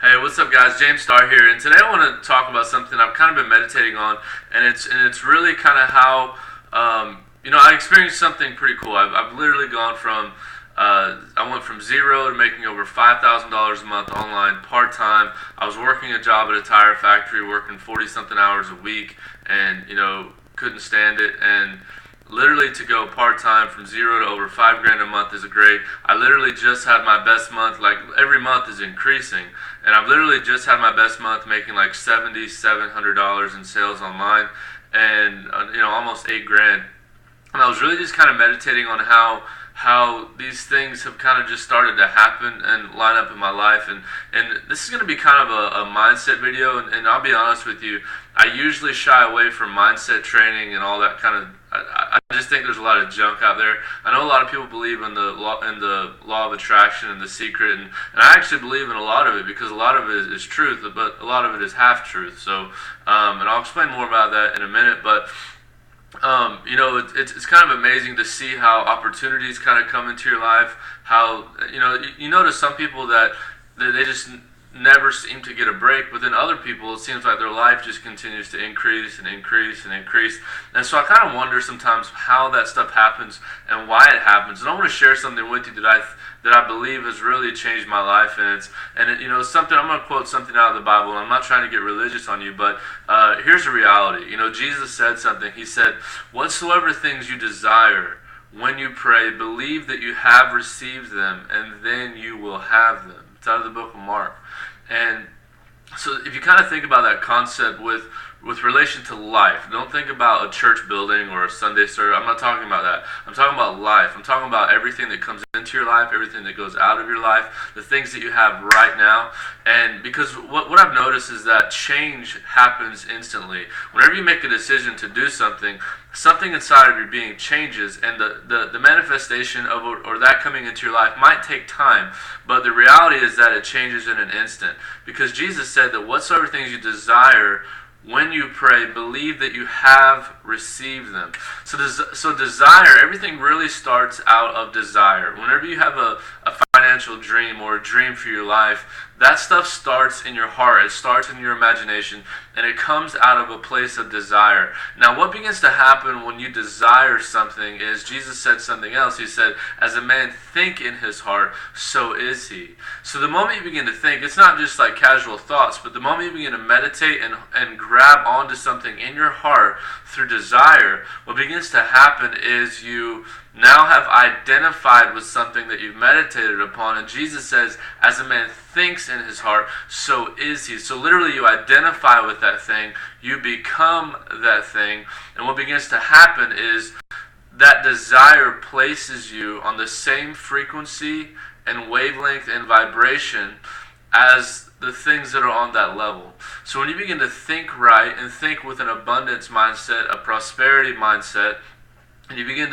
Hey, what's up, guys? James Starr here, and today I want to talk about something I've kind of been meditating on, and it's really kind of how I experienced something pretty cool. I've literally gone from I went from zero to making over $5,000 a month online part time. I was working a job at a tire factory, working 40 something hours a week, and couldn't stand it. And literally to go part time from zero to over 5 grand a month is a great. I literally just had my best month. Like every month is increasing, and I've literally just had my best month making like $7,700 in sales online, and almost 8 grand. And I was really just kind of meditating on how these things have kind of just started to happen and line up in my life. And this is going to be kind of a mindset video, and I'll be honest with you, I usually shy away from mindset training and all that kind of. I just think there's a lot of junk out there. I know a lot of people believe in the law of attraction and The Secret, and I actually believe in a lot of it because a lot of it is truth, but a lot of it is half truth. So, and I'll explain more about that in a minute, but. It's kind of amazing to see how opportunities kind of come into your life. How you notice some people that they just never seem to get a break, but then other people, it seems like their life just continues to increase and increase and increase. And so I kind of wonder sometimes how that stuff happens and why it happens. And I want to share something with you that I believe has really changed my life. And it's something. I'm going to quote something out of the Bible. And I'm not trying to get religious on you, but here's the reality. Jesus said something. He said, "Whatsoever things you desire when you pray, believe that you have received them, and then you will have them." It's out of the book of Mark. And so if you kind of think about that concept with relation to life, don't think about a church building or a Sunday service. I'm not talking about that. I'm talking about life. I'm talking about everything that comes into your life, everything that goes out of your life, the things that you have right now. And because what I've noticed is that change happens instantly. Whenever you make a decision to do something inside of your being changes, and the manifestation of or that coming into your life might take time, but the reality is that it changes in an instant. Because Jesus said that whatsoever things you desire when you pray, believe that you have received them. So desire, everything really starts out of desire. Whenever you have a financial dream or a dream for your life, that stuff starts in your heart. It starts in your imagination, and it comes out of a place of desire. Now, what begins to happen when you desire something is, Jesus said something else. He said, "As a man think in his heart, so is he." So the moment you begin to think, it's not just like casual thoughts, but the moment you begin to meditate and grab onto something in your heart through desire, what begins to happen is you now have identified with something that you've meditated upon. And Jesus says, "As a man thinks in his heart, so is he." So literally you identify with that thing, you become that thing, and what begins to happen is that desire places you on the same frequency and wavelength and vibration as the things that are on that level. So when you begin to think right and think with an abundance mindset, a prosperity mindset, and you begin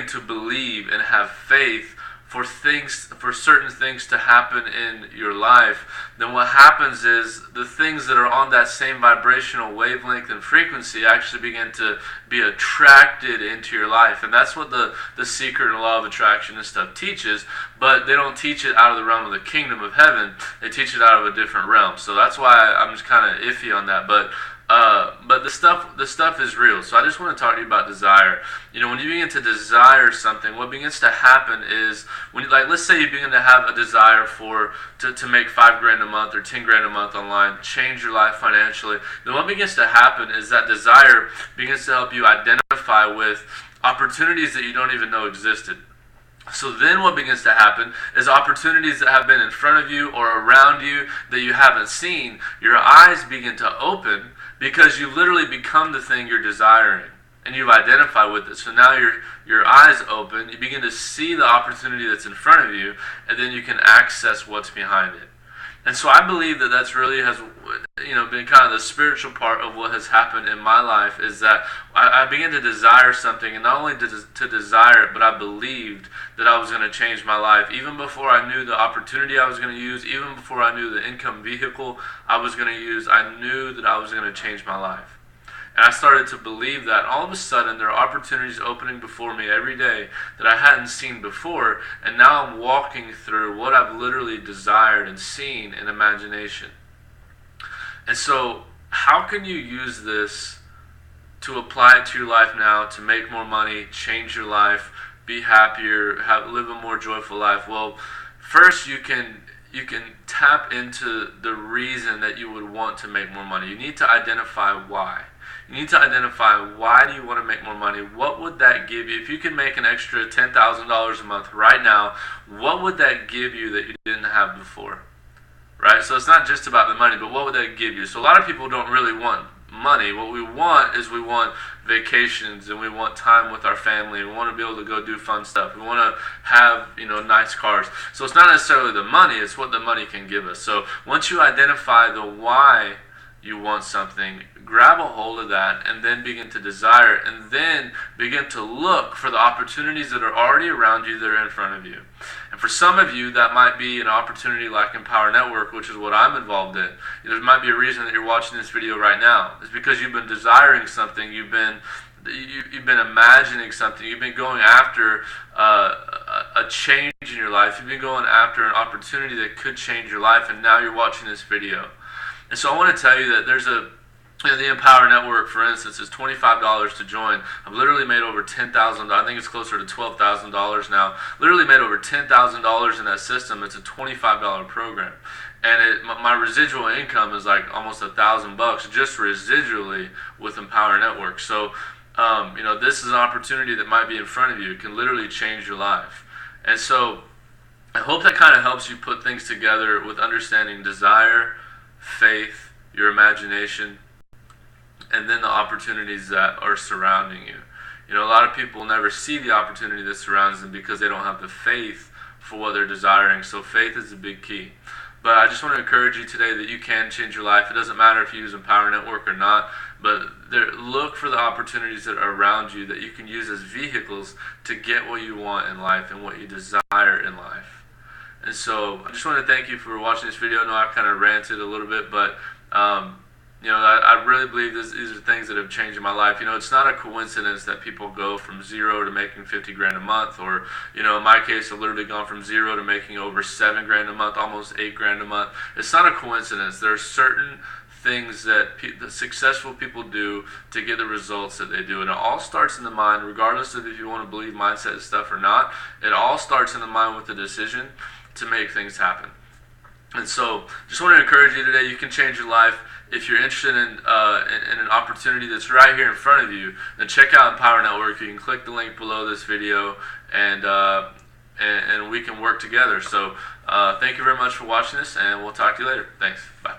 to believe and have faith for certain things to happen in your life, then what happens is the things that are on that same vibrational wavelength and frequency actually begin to be attracted into your life. And that's what the secret and law of attraction and stuff teaches, but they don't teach it out of the realm of the kingdom of heaven. They teach it out of a different realm. So that's why I'm just kind of iffy on that. But the stuff is real. So I just want to talk to you about desire. When you begin to desire something, what begins to happen is let's say you begin to have a desire to make 5 grand a month or 10 grand a month online, change your life financially. Then what begins to happen is that desire begins to help you identify with opportunities that you don't even know existed. So then what begins to happen is opportunities that have been in front of you or around you that you haven't seen, your eyes begin to open because you literally become the thing you're desiring and you've identified with it. So now your eyes open, you begin to see the opportunity that's in front of you, and then you can access what's behind it. And so I believe that that's really has been kind of the spiritual part of what has happened in my life, is that I began to desire something, and not only to desire it, but I believed that I was going to change my life. Even before I knew the opportunity I was going to use, even before I knew the income vehicle I was going to use, I knew that I was going to change my life. And I started to believe that. All of a sudden, there are opportunities opening before me every day that I hadn't seen before. And now I'm walking through what I've literally desired and seen in imagination. And so, how can you use this to apply it to your life now, to make more money, change your life, be happier, live a more joyful life? Well, first you can tap into the reason that you would want to make more money. You need to identify why. You need to identify, why do you want to make more money? What would that give you? If you can make an extra $10,000 a month right now, what would that give you that you didn't have before? Right? So it's not just about the money, but what would that give you? So a lot of people don't really want money. What we want is, we want vacations, and we want time with our family. We want to be able to go do fun stuff. We want to have, nice cars. So it's not necessarily the money, it's what the money can give us. So once you identify the why you want something, grab a hold of that, and then begin to desire it, and then begin to look for the opportunities that are already around you, that are in front of you. And for some of you, that might be an opportunity like Empower Network, which is what I'm involved in. There might be a reason that you're watching this video right now. It's because you've been desiring something, you've been imagining something, you've been going after a change in your life, you've been going after an opportunity that could change your life, and now you're watching this video. And so I want to tell you that there's the Empower Network, for instance, is $25 to join. I've literally made over $10,000. I think it's closer to $12,000 now. Literally made over $10,000 in that system. It's a $25 program, and my residual income is like almost $1,000 just residually with Empower Network. So, this is an opportunity that might be in front of you. It can literally change your life. And so, I hope that kind of helps you put things together with understanding desire, faith, your imagination, and then the opportunities that are surrounding you. A lot of people never see the opportunity that surrounds them because they don't have the faith for what they're desiring. So faith is a big key. But I just want to encourage you today that you can change your life. It doesn't matter if you use Empower Network or not, but look for the opportunities that are around you that you can use as vehicles to get what you want in life and what you desire in life. And so I just want to thank you for watching this video. I know I kind of ranted a little bit, but I really believe these are things that have changed my life. It's not a coincidence that people go from zero to making 50 grand a month, or, in my case, I've literally gone from zero to making over 7 grand a month, almost 8 grand a month. It's not a coincidence. There are certain things that successful people do to get the results that they do. And it all starts in the mind, regardless of if you want to believe mindset stuff or not. It all starts in the mind with the decision to make things happen. And so, just want to encourage you today, you can change your life. If you're interested in an opportunity that's right here in front of you, then check out Empower Network. You can click the link below this video, and we can work together. So, thank you very much for watching this, and we'll talk to you later. Thanks. Bye.